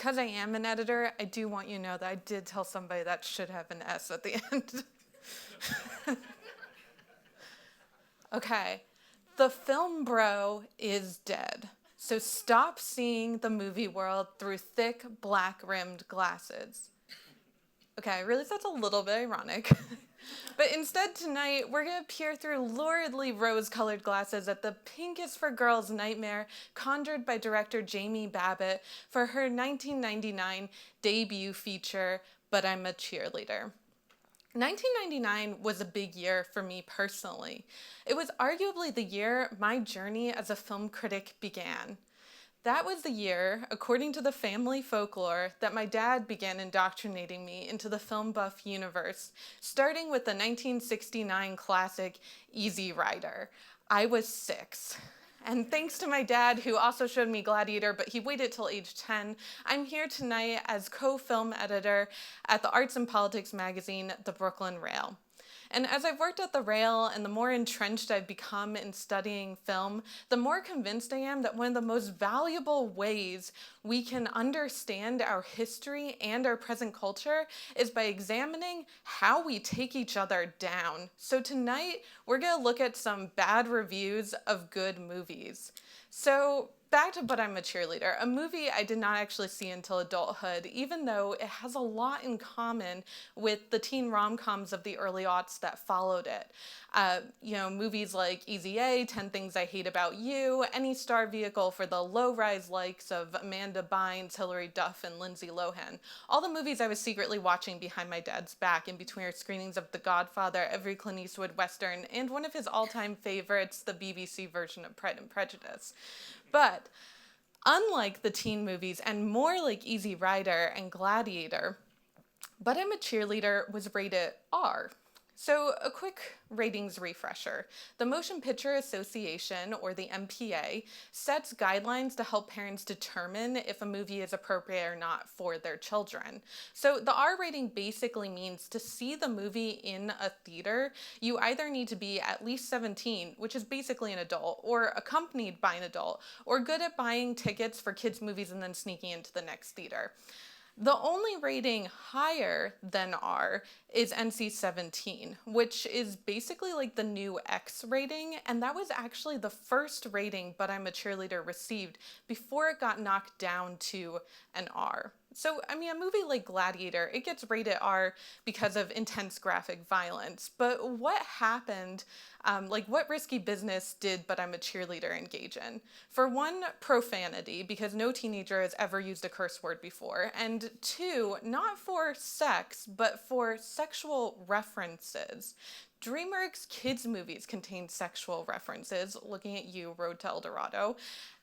because I am an editor, I do want you to know that I did tell somebody that should have an S at the end. Okay, the film bro is dead. So stop seeing the movie world through thick, black-rimmed glasses. Okay, I realize that's a little bit ironic. But instead tonight, we're going to peer through luridly rose-colored glasses at the pinkest for girls nightmare conjured by director Jamie Babbitt for her 1999 debut feature, But I'm a Cheerleader. 1999 was a big year for me personally. It was arguably the year my journey as a film critic began. That was the year, according to the family folklore, that my dad began indoctrinating me into the film buff universe, starting with the 1969 classic Easy Rider. I was 6. And thanks to my dad, who also showed me Gladiator, but he waited till age 10, I'm here tonight as co-film editor at the Arts and Politics magazine, The Brooklyn Rail. And as I've worked at the Rail and the more entrenched I've become in studying film, the more convinced I am that one of the most valuable ways we can understand our history and our present culture is by examining how we take each other down. So tonight, we're going to look at some bad reviews of good movies. So back to But I'm a Cheerleader, a movie I did not actually see until adulthood, even though it has a lot in common with the teen rom-coms of the early aughts that followed it. Movies like Easy A, 10 Things I Hate About You, any star vehicle for the low-rise likes of Amanda Bynes, Hilary Duff, and Lindsay Lohan. All the movies I was secretly watching behind my dad's back in between our screenings of The Godfather, every Clint Eastwood Western, and one of his all-time favorites, the BBC version of Pride and Prejudice. But unlike the teen movies and more like Easy Rider and Gladiator, But I'm a Cheerleader was rated R. So a quick ratings refresher. The Motion Picture Association, or the MPA, sets guidelines to help parents determine if a movie is appropriate or not for their children. So the R rating basically means to see the movie in a theater, you either need to be at least 17, which is basically an adult, or accompanied by an adult, or good at buying tickets for kids' movies and then sneaking into the next theater. The only rating higher than R is NC-17, which is basically like the new X rating, and that was actually the first rating But I'm a Cheerleader received before it got knocked down to an R. So, I mean, a movie like Gladiator, it gets rated R because of intense graphic violence, but what happened, what risky business did But I'm a Cheerleader engage in? For one, profanity, because no teenager has ever used a curse word before, and two, not for sex, but for sexual references. DreamWorks kids' movies contain sexual references, looking at you, Road to El Dorado.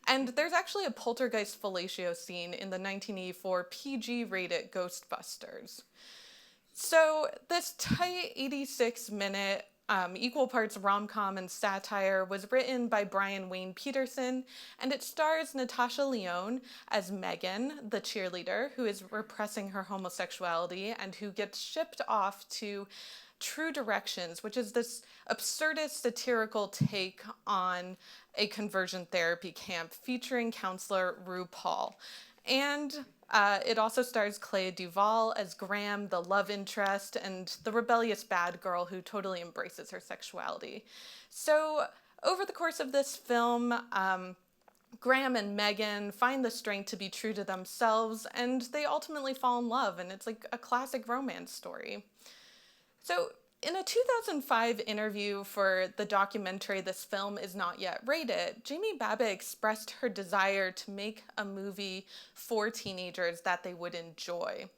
And there's actually a poltergeist fellatio scene in the 1984 PG-rated Ghostbusters. So this tight 86-minute equal parts rom-com and satire was written by Brian Wayne Peterson, and it stars Natasha Lyonne as Megan, the cheerleader, who is repressing her homosexuality and who gets shipped off to True Directions, which is this absurdist satirical take on a conversion therapy camp featuring counselor RuPaul. And it also stars Clea Duvall as Graham, the love interest, and the rebellious bad girl who totally embraces her sexuality. So over the course of this film, Graham and Megan find the strength to be true to themselves, and they ultimately fall in love, and it's like a classic romance story. So in a 2005 interview for the documentary This Film Is Not Yet Rated, Jamie Babbitt expressed her desire to make a movie for teenagers that they would enjoy.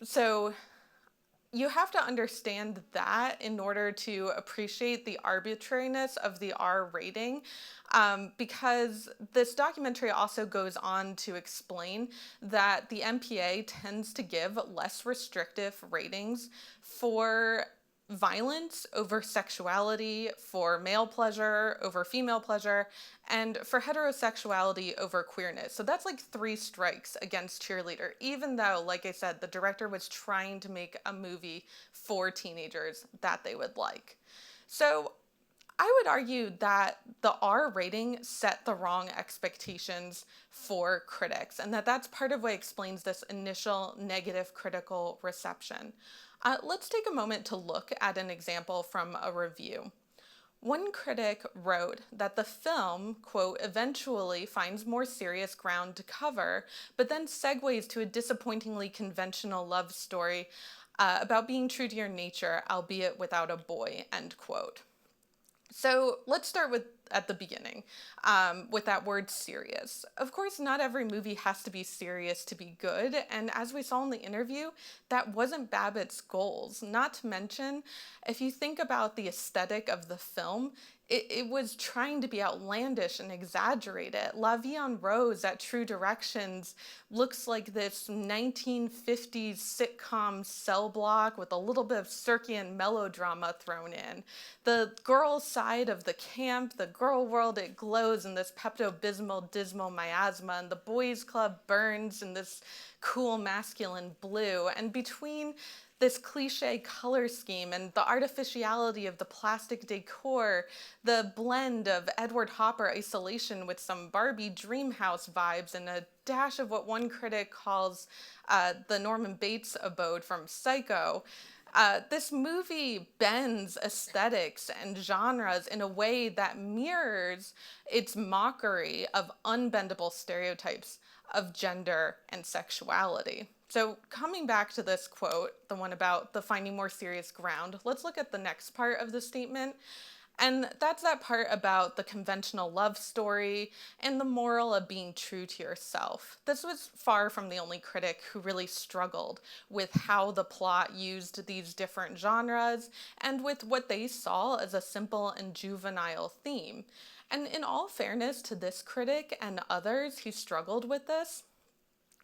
So you have to understand that in order to appreciate the arbitrariness of the R rating, because this documentary also goes on to explain that the MPA tends to give less restrictive ratings for violence over sexuality, for male pleasure over female pleasure, and for heterosexuality over queerness. So that's like 3 strikes against Cheerleader, even though, like I said, the director was trying to make a movie for teenagers that they would like. So I would argue that the R rating set the wrong expectations for critics, and that's part of what explains this initial negative critical reception. Let's take a moment to look at an example from a review. One critic wrote that the film, quote, eventually finds more serious ground to cover, but then segues to a disappointingly conventional love story about being true to your nature, albeit without a boy, end quote. So let's start with at the beginning with that word serious. Of course, not every movie has to be serious to be good. And as we saw in the interview, that wasn't Babbitt's goals. Not to mention, if you think about the aesthetic of the film, it was trying to be outlandish and exaggerated. La Vie en Rose at True Directions looks like this 1950s sitcom cell block with a little bit of Circean melodrama thrown in. The girl side of the camp, the girl world, it glows in this Pepto-Bismol dismal miasma, and the boys club burns in this cool masculine blue. And between this cliche color scheme and the artificiality of the plastic decor, the blend of Edward Hopper isolation with some Barbie Dreamhouse vibes and a dash of what one critic calls the Norman Bates abode from Psycho. This movie bends aesthetics and genres in a way that mirrors its mockery of unbendable stereotypes of gender and sexuality. So coming back to this quote, the one about the finding more serious ground, let's look at the next part of the statement. And that's that part about the conventional love story and the moral of being true to yourself. This was far from the only critic who really struggled with how the plot used these different genres and with what they saw as a simple and juvenile theme. And in all fairness to this critic and others who struggled with this,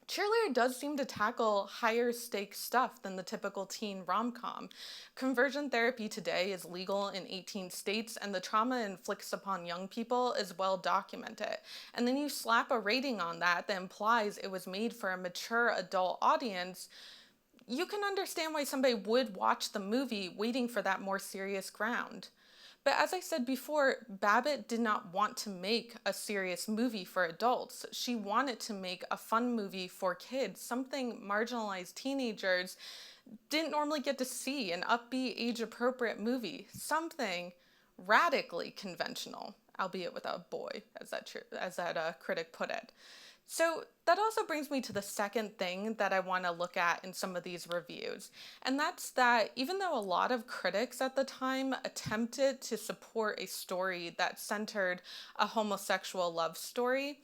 Cheerleader does seem to tackle higher stakes stuff than the typical teen rom-com. Conversion therapy today is legal in 18 states, and the trauma it inflicts upon young people is well documented. And then you slap a rating on that implies it was made for a mature adult audience. You can understand why somebody would watch the movie waiting for that more serious ground. But as I said before, Babbitt did not want to make a serious movie for adults. She wanted to make a fun movie for kids, something marginalized teenagers didn't normally get to see, an upbeat, age-appropriate movie, something radically conventional, albeit without a boy, as that critic put it. So that also brings me to the second thing that I want to look at in some of these reviews. And that's that even though a lot of critics at the time attempted to support a story that centered a homosexual love story,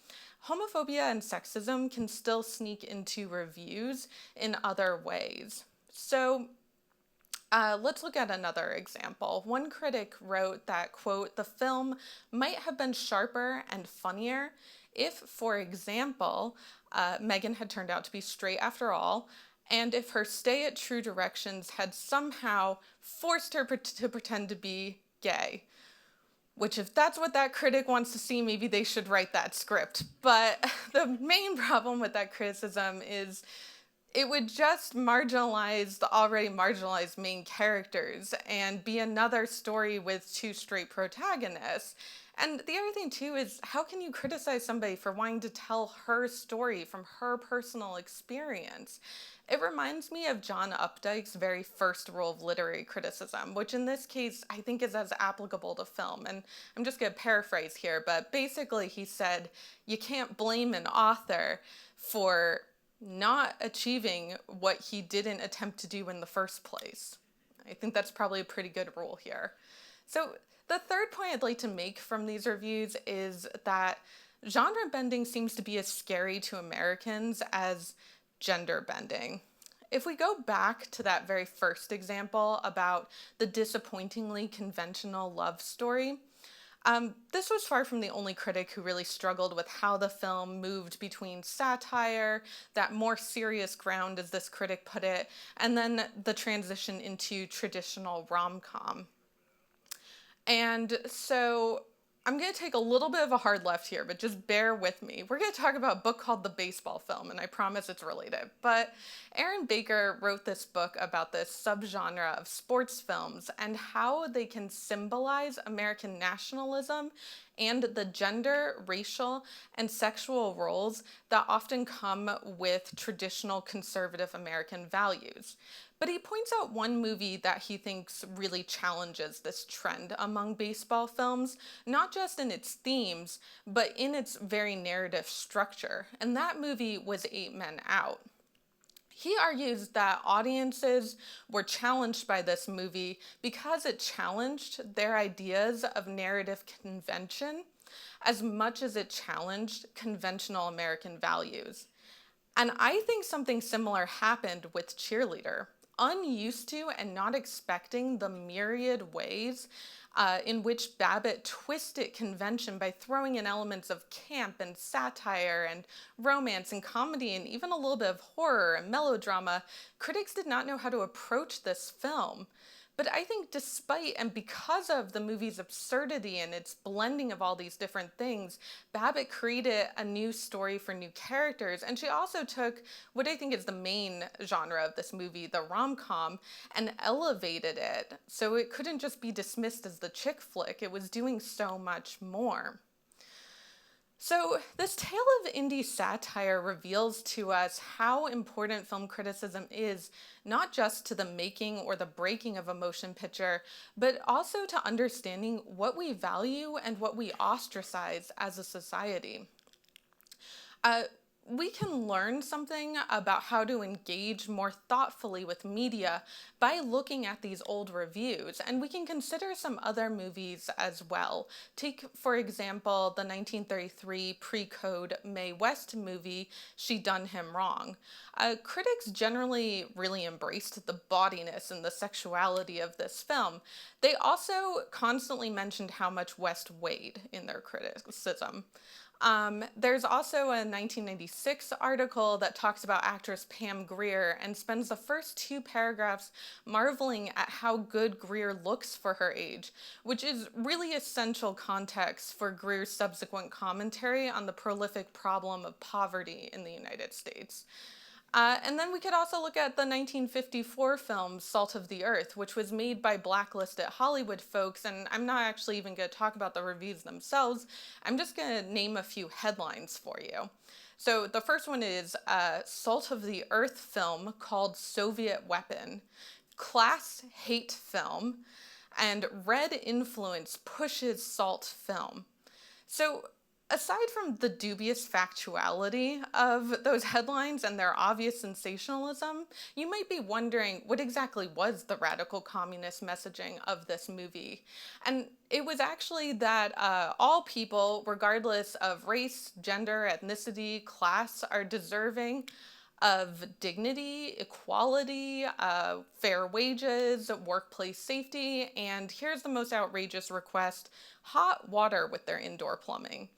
homophobia and sexism can still sneak into reviews in other ways. So let's look at another example. One critic wrote that, quote, the film might have been sharper and funnier if, for example, Megan had turned out to be straight after all, and if her stay at True Directions had somehow forced her to pretend to be gay. Which, if that's what that critic wants to see, maybe they should write that script. But the main problem with that criticism is it would just marginalize the already marginalized main characters and be another story with two straight protagonists. And the other thing too is, how can you criticize somebody for wanting to tell her story from her personal experience? It reminds me of John Updike's very first rule of literary criticism, which in this case I think is as applicable to film. And I'm just going to paraphrase here, but basically he said, you can't blame an author for not achieving what he didn't attempt to do in the first place. I think that's probably a pretty good rule here. So the third point I'd like to make from these reviews is that genre bending seems to be as scary to Americans as gender bending. If we go back to that very first example about the disappointingly conventional love story, this was far from the only critic who really struggled with how the film moved between satire, that more serious ground, as this critic put it, and then the transition into traditional rom-com. And so I'm going to take a little bit of a hard left here, but just bear with me. We're going to talk about a book called The Baseball Film, and I promise it's related. But Aaron Baker wrote this book about this subgenre of sports films and how they can symbolize American nationalism and the gender, racial, and sexual roles that often come with traditional conservative American values. But he points out one movie that he thinks really challenges this trend among baseball films, not just in its themes, but in its very narrative structure. And that movie was Eight Men Out. He argues that audiences were challenged by this movie because it challenged their ideas of narrative convention as much as it challenged conventional American values. And I think something similar happened with Cheerleader. Unused to and not expecting the myriad ways in which Babbitt twisted convention by throwing in elements of camp and satire and romance and comedy and even a little bit of horror and melodrama, critics did not know how to approach this film. But I think despite and because of the movie's absurdity and its blending of all these different things, Babbitt created a new story for new characters. And she also took what I think is the main genre of this movie, the rom-com, and elevated it. So it couldn't just be dismissed as the chick flick. It was doing so much more. So this tale of indie satire reveals to us how important film criticism is, not just to the making or the breaking of a motion picture, but also to understanding what we value and what we ostracize as a society. We can learn something about how to engage more thoughtfully with media by looking at these old reviews, and we can consider some other movies as well. Take, for example, the 1933 pre-code Mae West movie, She Done Him Wrong. Critics generally really embraced the bawdiness and the sexuality of this film. They also constantly mentioned how much West weighed in their criticism. There's also a 1996 article that talks about actress Pam Grier and spends the first 2 paragraphs marveling at how good Grier looks for her age, which is really essential context for Grier's subsequent commentary on the prolific problem of poverty in the United States. And then we could also look at the 1954 film Salt of the Earth, which was made by blacklisted Hollywood folks, and I'm not actually even going to talk about the reviews themselves. I'm just going to name a few headlines for you. So the first one is Salt of the Earth film called Soviet Weapon, class hate film, and red influence pushes salt film. So aside from the dubious factuality of those headlines and their obvious sensationalism, you might be wondering what exactly was the radical communist messaging of this movie. And it was actually that all people, regardless of race, gender, ethnicity, class, are deserving of dignity, equality, fair wages, workplace safety, and here's the most outrageous request: hot water with their indoor plumbing.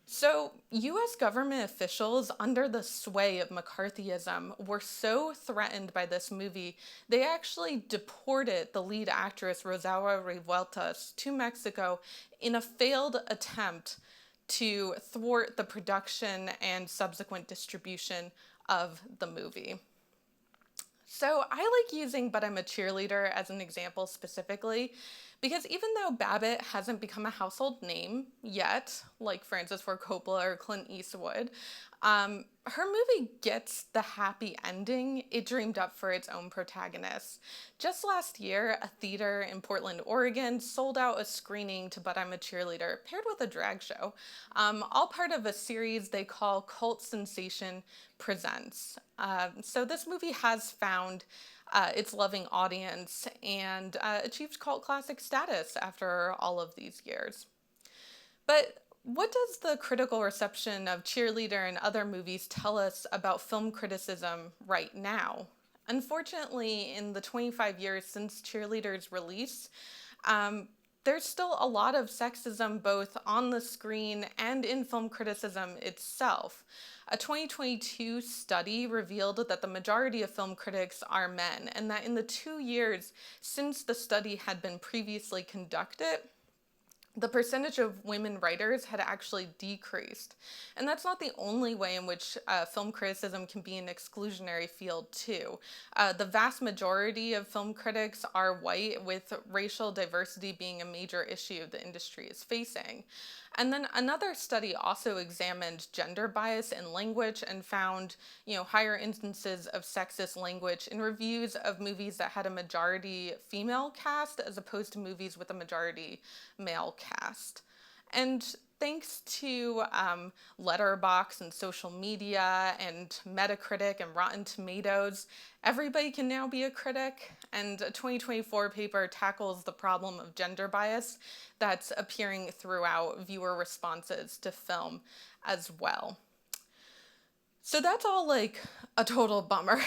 So, US government officials, under the sway of McCarthyism, were so threatened by this movie, they actually deported the lead actress Rosaura Revueltas to Mexico in a failed attempt to thwart the production and subsequent distribution of the movie. So I like using But I'm a Cheerleader as an example specifically because even though Babbitt hasn't become a household name yet, like Francis Ford Coppola or Clint Eastwood, her movie gets the happy ending it dreamed up for its own protagonists. Just last year, a theater in Portland, Oregon sold out a screening to But I'm a Cheerleader, paired with a drag show, all part of a series they call Cult Sensation Presents. So this movie has found its loving audience and achieved cult classic status after all of these years. But what does the critical reception of Cheerleader and other movies tell us about film criticism right now? Unfortunately, in the 25 years since Cheerleader's release, there's still a lot of sexism both on the screen and in film criticism itself. A 2022 study revealed that the majority of film critics are men, and that in the 2 years since the study had been previously conducted, the percentage of women writers had actually decreased. And that's not the only way in which film criticism can be an exclusionary field, too. The vast majority of film critics are white, with racial diversity being a major issue the industry is facing. And then another study also examined gender bias in language and found, higher instances of sexist language in reviews of movies that had a majority female cast as opposed to movies with a majority male cast. And thanks to Letterboxd and social media and Metacritic and Rotten Tomatoes, everybody can now be a critic. And a 2024 paper tackles the problem of gender bias that's appearing throughout viewer responses to film as well. So that's all like a total bummer.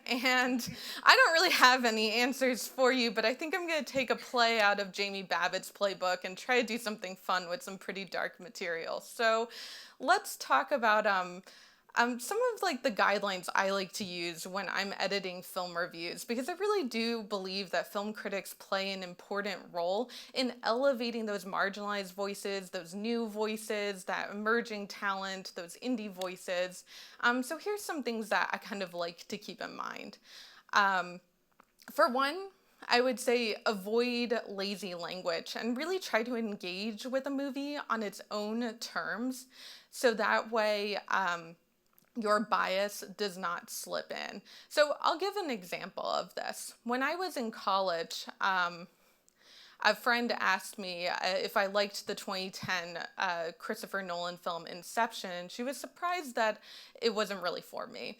And I don't really have any answers for you, but I think I'm going to take a play out of Jamie Babbitt's playbook and try to do something fun with some pretty dark material. So let's talk about some of like the guidelines I like to use when I'm editing film reviews, because I really do believe that film critics play an important role in elevating those marginalized voices, those new voices, that emerging talent, those indie voices. So here's some things that I kind of like to keep in mind. For one, I would say avoid lazy language and really try to engage with a movie on its own terms, so that way your bias does not slip in. So I'll give an example of this. When I was in college, a friend asked me if I liked the 2010 Christopher Nolan film Inception. She was surprised that it wasn't really for me.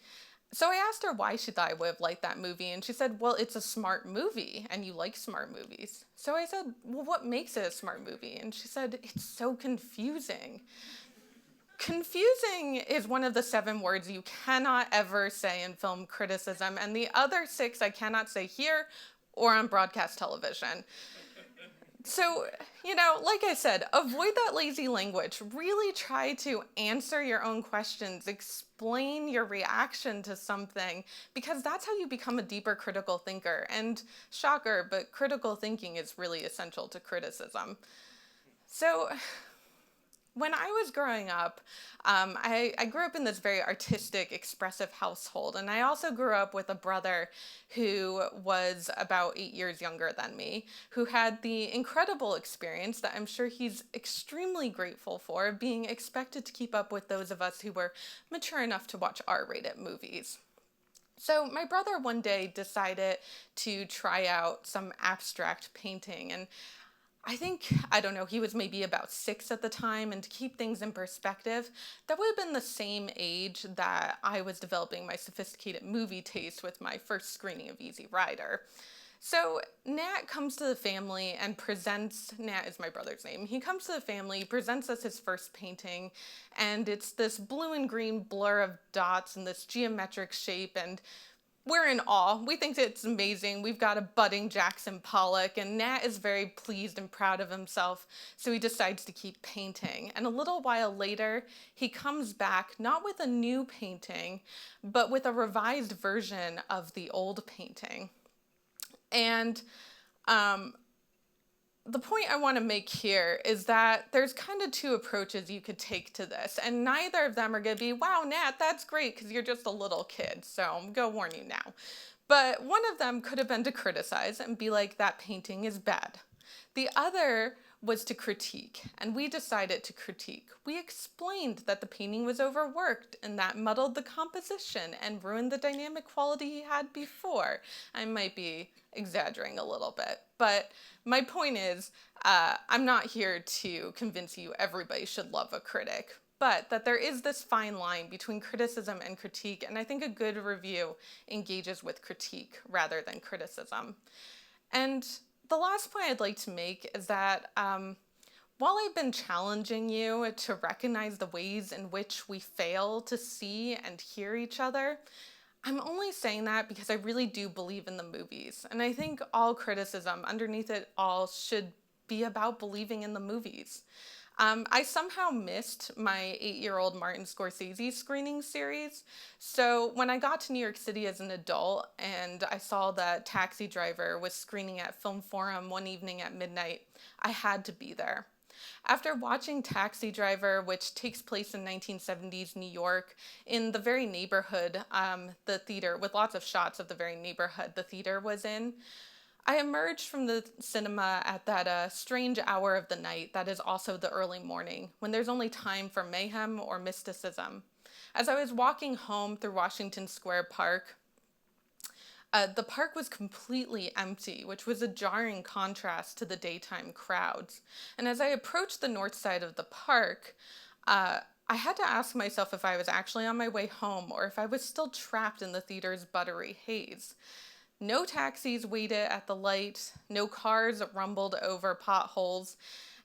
So I asked her why she thought I would have liked that movie, and she said, well, it's a smart movie, and you like smart movies. So I said, well, what makes it a smart movie? And she said, it's so confusing. Confusing is one of the 7 words you cannot ever say in film criticism, and the other 6 I cannot say here or on broadcast television. So, like I said, avoid that lazy language. Really try to answer your own questions, explain your reaction to something, because that's how you become a deeper critical thinker. And shocker, but critical thinking is really essential to criticism. So when I was growing up, I grew up in this very artistic, expressive household, and I also grew up with a brother who was about 8 years younger than me, who had the incredible experience that I'm sure he's extremely grateful for, being expected to keep up with those of us who were mature enough to watch R-rated movies. So my brother one day decided to try out some abstract painting, and I don't know, he was maybe about 6 at the time, and to keep things in perspective, that would have been the same age that I was developing my sophisticated movie taste with my first screening of Easy Rider. So Nat comes to the family and presents, Nat is my brother's name, he comes to the family, presents us his first painting, and it's this blue and green blur of dots in this geometric shape, and we're in awe. We think it's amazing. We've got a budding Jackson Pollock, and Nat is very pleased and proud of himself, so he decides to keep painting. And a little while later, he comes back, not with a new painting, but with a revised version of the old painting. And the point I want to make here is that there's kind of 2 approaches you could take to this, and neither of them are going to be, wow, Nat, that's great, because you're just a little kid, so I'm going to warn you now. But one of them could have been to criticize and be like, that painting is bad. The other was to critique, and we decided to critique. We explained that the painting was overworked, and that muddled the composition and ruined the dynamic quality he had before. I might be exaggerating a little bit, but my point is, I'm not here to convince you everybody should love a critic, but that there is this fine line between criticism and critique, and I think a good review engages with critique rather than criticism. And the last point I'd like to make is that while I've been challenging you to recognize the ways in which we fail to see and hear each other, I'm only saying that because I really do believe in the movies. And I think all criticism underneath it all should be about believing in the movies. I somehow missed my 8-year-old Martin Scorsese screening series. So when I got to New York City as an adult and I saw that Taxi Driver was screening at Film Forum one evening at midnight, I had to be there. After watching Taxi Driver, which takes place in 1970s New York, in the very neighborhood, the theater, with lots of shots of the very neighborhood the theater was in, I emerged from the cinema at that strange hour of the night that is also the early morning, when there's only time for mayhem or mysticism. As I was walking home through Washington Square Park, the park was completely empty, which was a jarring contrast to the daytime crowds. And as I approached the north side of the park, I had to ask myself if I was actually on my way home or if I was still trapped in the theater's buttery haze. No taxis waited at the light, no cars rumbled over potholes,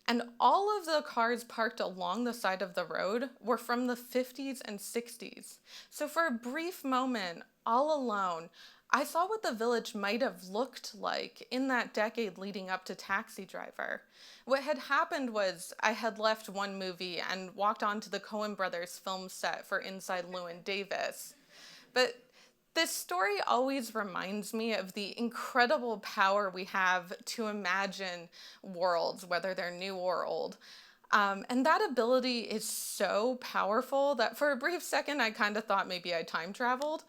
and all of the cars parked along the side of the road were from the 50s and 60s. So for a brief moment, all alone, I saw what the village might have looked like in that decade leading up to Taxi Driver. What had happened was I had left one movie and walked onto the Coen brothers film set for Inside Llewyn Davis. But this story always reminds me of the incredible power we have to imagine worlds, whether they're new or old. And that ability is so powerful that for a brief second I kind of thought maybe I time traveled.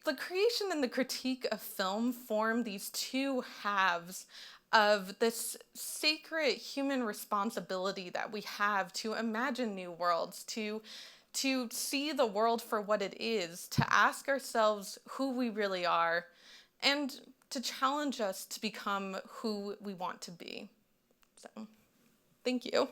The creation and the critique of film form these two halves of this sacred human responsibility that we have to imagine new worlds, to see the world for what it is, to ask ourselves who we really are, and to challenge us to become who we want to be. So, thank you.